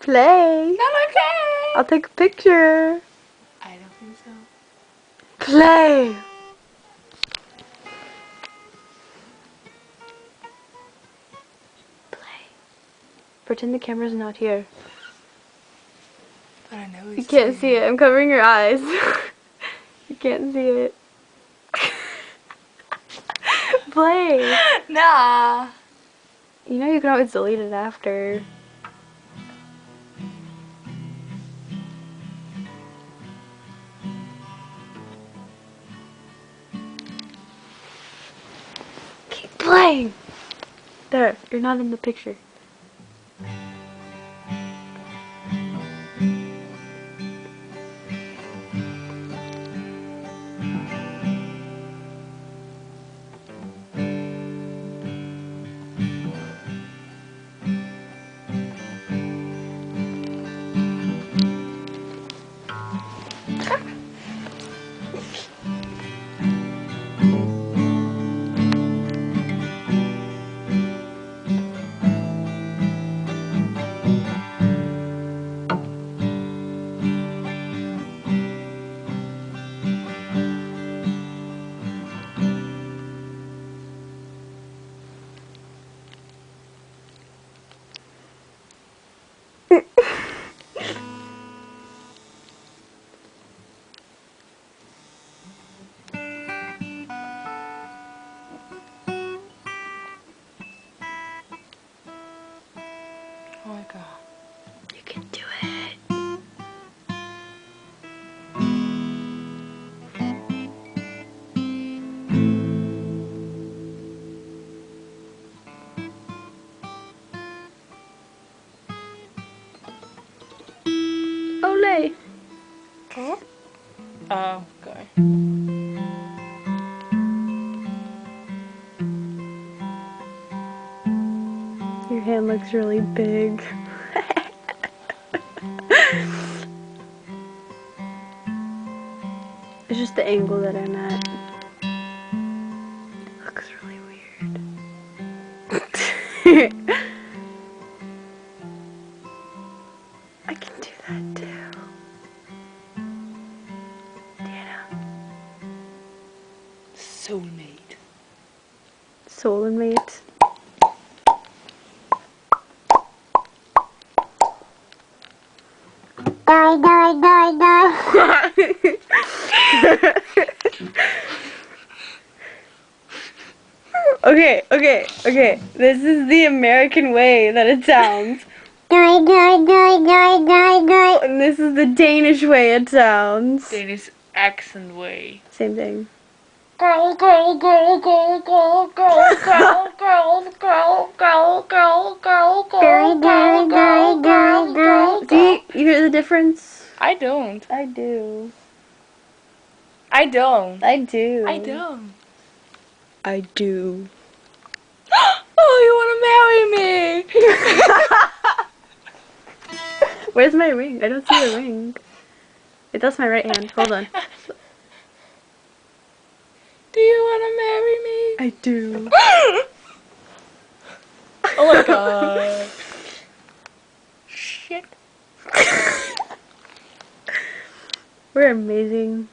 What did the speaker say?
Play. Not okay. I'll take a picture. I don't think so. Play. Play. Pretend the camera's not here. But I know You can't see it. I'm covering your eyes. You can't see it. Play. Nah. You know you can always delete it after. Keep playing. There, you're not in the picture. Oh my god. You can do it. Olay. Oh, okay. Your hand looks really big. It's just the angle that I'm at. Looks really weird. I can do that too. Diana. Soulmate. Soul and mate. Die, die, die, die. Okay. This is the American way that it sounds. Die, die, die, die, die, die. And this is the Danish way it sounds. Danish accent way. Same thing. Girl, girl, girl, girl, girl, girl, girl, girl, girl, girl, girl, girl, girl, girl, girl, girl, girl. See, you hear the difference? I don't. I do. I don't. I do. I don't. I do. Oh, you want to marry me? Where's my ring? I don't see a ring. Wait, that's my right hand. Hold on. Do you want to marry me? I do. Oh my god. Shit. We're amazing.